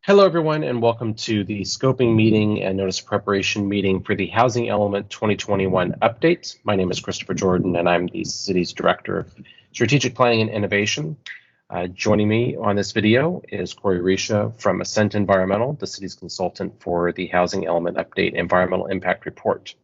Hello, everyone, and welcome to the scoping meeting and notice of preparation meeting for the Housing Element 2021 update. My name is Christopher Jordan, and I'm the city's Director of Strategic Planning and Innovation. Joining me on this video is Corey Risha from Ascent Environmental, the city's consultant for the Housing Element Update Environmental Impact Report.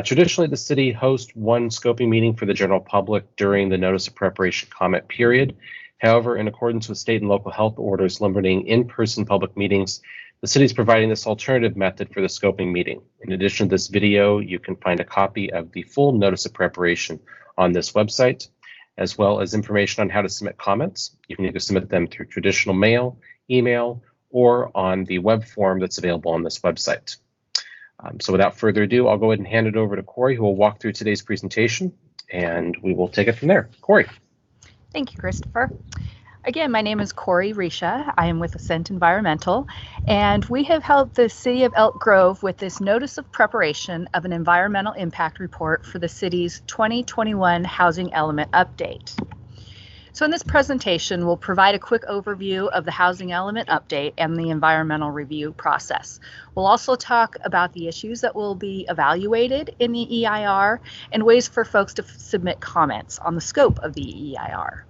Traditionally, the city hosts one scoping meeting for the general public during the notice of preparation comment period. However, in accordance with state and local health orders limiting in-person public meetings, the city is providing this alternative method for the scoping meeting. In addition to this video, you can find a copy of the full notice of preparation on this website, as well as information on how to submit comments. You can either submit them through traditional mail, email, or on the web form that's available on this website. So without further ado, I'll go ahead and hand it over to Corey, who will walk through today's presentation, and we will take it from there. Corey. Thank you, Christopher. Again, my name is Corey Risha. I am with Ascent Environmental, and we have helped the City of Elk Grove with this notice of preparation of an environmental impact report for the city's 2021 Housing Element Update. So in this presentation, we'll provide a quick overview of the Housing Element Update and the environmental review process. We'll also talk about the issues that will be evaluated in the EIR and ways for folks to submit comments on the scope of the EIR.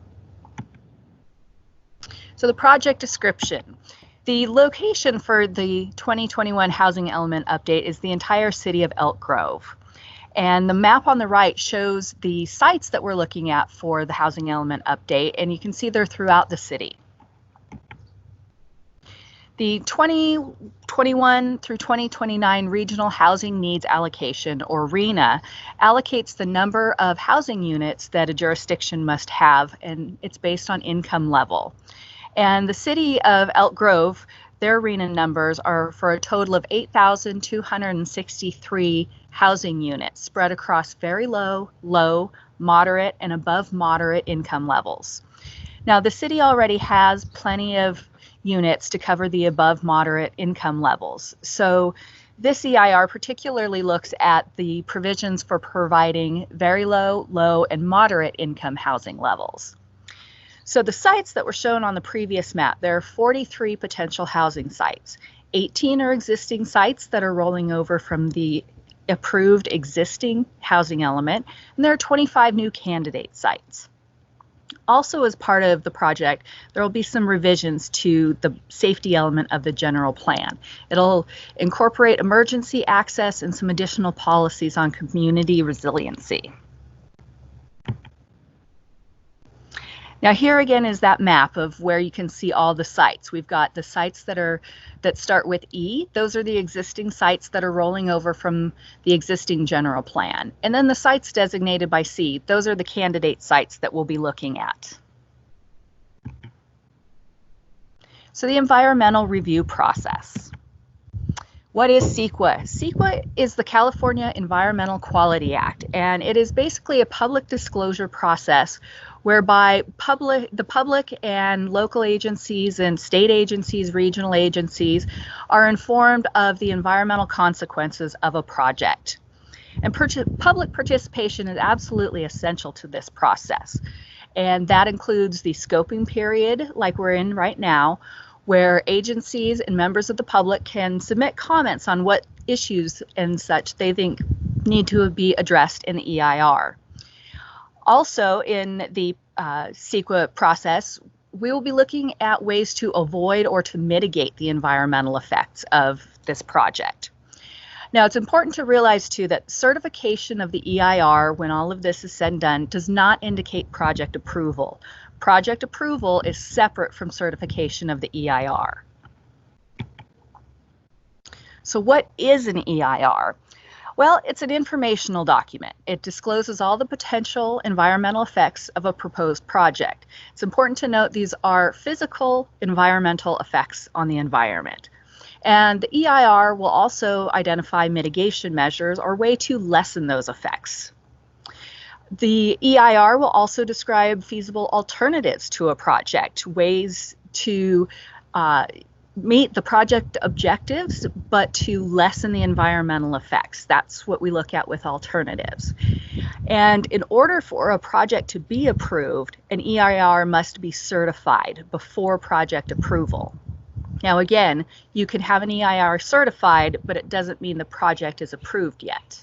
So the project description. The location for the 2021 Housing Element Update is the entire city of Elk Grove. And the map on the right shows the sites that we're looking at for the Housing Element Update, and you can see they're throughout the city. The 2021 through 2029 Regional Housing Needs Allocation, or RHNA, allocates the number of housing units that a jurisdiction must have, and it's based on income level. And the city of Elk Grove, their RHNA numbers are for a total of 8,263 housing units spread across very low, low, moderate, and above moderate income levels. Now, the city already has plenty of units to cover the above moderate income levels. So this EIR particularly looks at the provisions for providing very low, low, and moderate income housing levels. So the sites that were shown on the previous map, there are 43 potential housing sites. 18 are existing sites that are rolling over from the approved existing housing element, and there are 25 new candidate sites. Also, as part of the project, there will be some revisions to the safety element of the general plan. It'll incorporate emergency access and some additional policies on community resiliency. Now here again is that map of where you can see all the sites. We've got the sites that start with E. Those are the existing sites that are rolling over from the existing general plan. And then the sites designated by C, those are the candidate sites that we'll be looking at. So the environmental review process. What is CEQA? CEQA is the California Environmental Quality Act, and it is basically a public disclosure process whereby the public and local agencies and state agencies, regional agencies are informed of the environmental consequences of a project. And public participation is absolutely essential to this process. And that includes the scoping period, like we're in right now, where agencies and members of the public can submit comments on what issues and such they think need to be addressed in the EIR. Also, in the CEQA process, we will be looking at ways to avoid or to mitigate the environmental effects of this project. Now, it's important to realize, too, that certification of the EIR, when all of this is said and done, does not indicate project approval. Project approval is separate from certification of the EIR. So what is an EIR? Well, it's an informational document. It discloses all the potential environmental effects of a proposed project. It's important to note these are physical environmental effects on the environment. And the EIR will also identify mitigation measures or way to lessen those effects. The EIR will also describe feasible alternatives to a project, ways to meet the project objectives, but to lessen the environmental effects. That's what we look at with alternatives. And in order for a project to be approved, an EIR must be certified before project approval. Now again, you can have an EIR certified, but it doesn't mean the project is approved yet.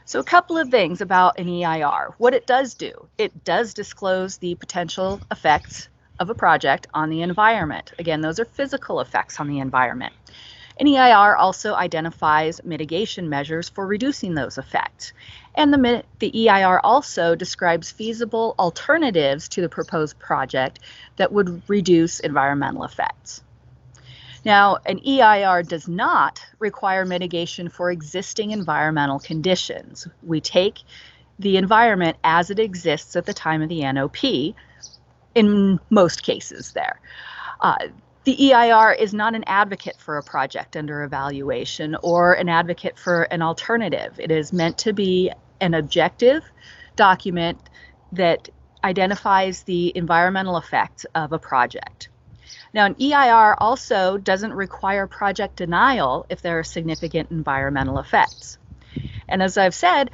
So a couple of things about an EIR. What it does do, it does disclose the potential effects of a project on the environment. Again, those are physical effects on the environment. An EIR also identifies mitigation measures for reducing those effects. And the EIR also describes feasible alternatives to the proposed project that would reduce environmental effects. Now, an EIR does not require mitigation for existing environmental conditions. We take the environment as it exists at the time of the NOP, in most cases there. The EIR is not an advocate for a project under evaluation or an advocate for an alternative. It is meant to be an objective document that identifies the environmental effects of a project. Now, an EIR also doesn't require project denial if there are significant environmental effects. And as I've said,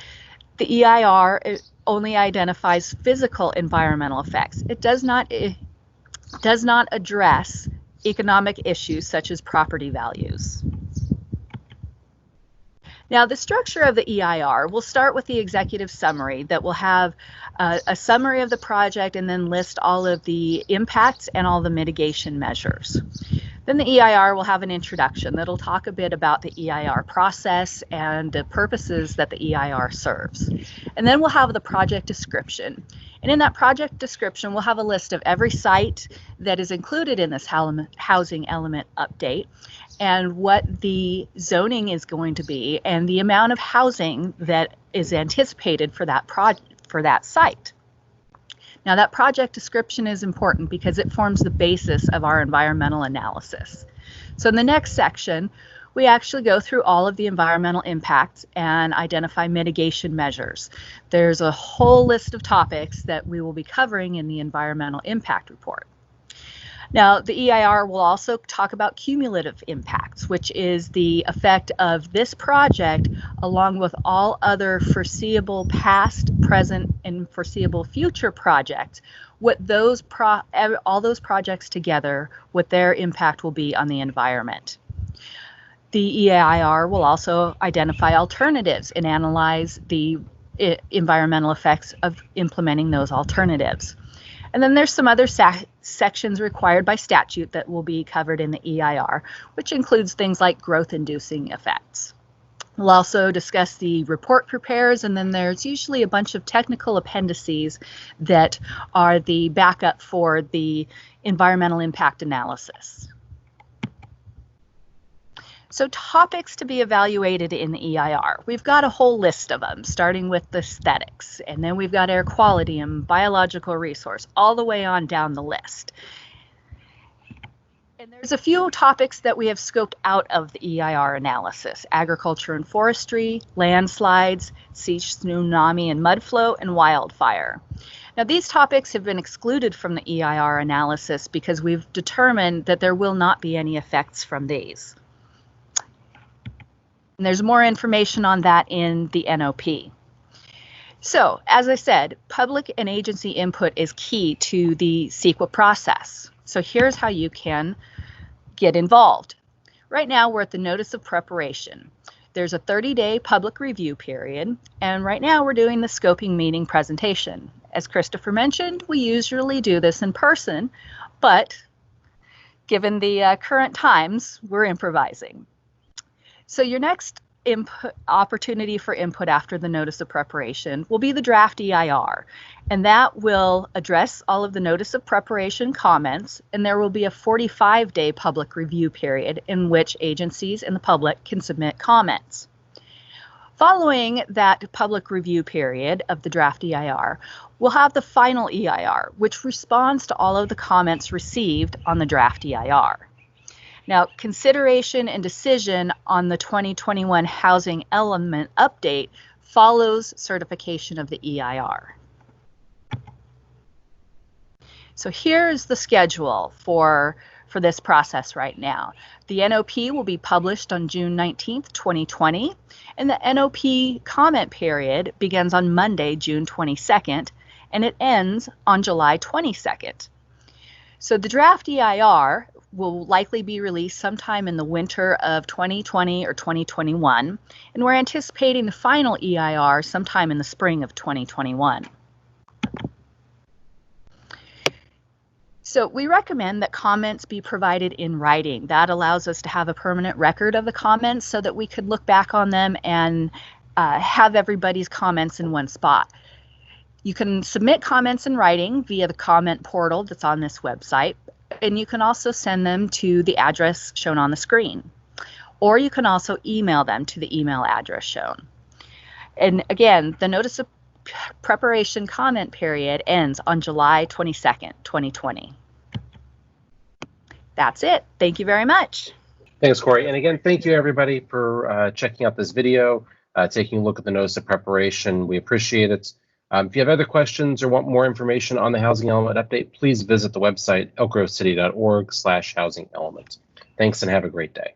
the EIR only identifies physical environmental effects. It does not address economic issues such as property values. Now, the structure of the EIR will start with the executive summary that will have a summary of the project and then list all of the impacts and all the mitigation measures. Then the EIR will have an introduction that'll talk a bit about the EIR process and the purposes that the EIR serves. And then we'll have the project description. And in that project description, we'll have a list of every site that is included in this housing element update and what the zoning is going to be and the amount of housing that is anticipated for that site. Now, that project description is important because it forms the basis of our environmental analysis. So in the next section, we actually go through all of the environmental impacts and identify mitigation measures. There's a whole list of topics that we will be covering in the environmental impact report. Now, the EIR will also talk about cumulative impacts, which is the effect of this project along with all other foreseeable past, present, and foreseeable future projects, what those all those projects together, what their impact will be on the environment. The EIR will also identify alternatives and analyze the environmental effects of implementing those alternatives. And then there's some other sections required by statute that will be covered in the EIR, which includes things like growth-inducing effects. We'll also discuss the report prepares, and then there's usually a bunch of technical appendices that are the backup for the environmental impact analysis. So topics to be evaluated in the EIR. We've got a whole list of them, starting with the aesthetics, and then we've got air quality and biological resource, all the way on down the list. And there's a few topics that we have scoped out of the EIR analysis: agriculture and forestry, landslides, sea tsunami and mud flow, and wildfire. Now, these topics have been excluded from the EIR analysis because we've determined that there will not be any effects from these. And there's more information on that in the NOP. So, as I said, public and agency input is key to the CEQA process. So here's how you can get involved. Right now, we're at the notice of preparation. There's a 30-day public review period, and right now we're doing the scoping meeting presentation. As Christopher mentioned, we usually do this in person, but given the current times, we're improvising. So your next opportunity for input after the notice of preparation will be the draft EIR, and that will address all of the notice of preparation comments, and there will be a 45-day public review period in which agencies and the public can submit comments. Following that public review period of the draft EIR, we'll have the final EIR, which responds to all of the comments received on the draft EIR. Now, consideration and decision on the 2021 housing element update follows certification of the EIR. So here's the schedule for this process right now. The NOP will be published on June 19th, 2020, and the NOP comment period begins on Monday, June 22nd, and it ends on July 22nd. So the draft EIR will likely be released sometime in the winter of 2020 or 2021, and we're anticipating the final EIR sometime in the spring of 2021. So we recommend that comments be provided in writing. That allows us to have a permanent record of the comments so that we could look back on them and have everybody's comments in one spot. You can submit comments in writing via the comment portal that's on this website, and you can also send them to the address shown on the screen. Or you can also email them to the email address shown. And again, the notice of preparation comment period ends on July 22nd, 2020. That's it. Thank you very much. Thanks, Corey. And again, thank you everybody for checking out this video, taking a look at the notice of preparation. We appreciate it. If you have other questions or want more information on the Housing Element update, please visit the website elkgrovecity.org/housing element. Thanks and have a great day.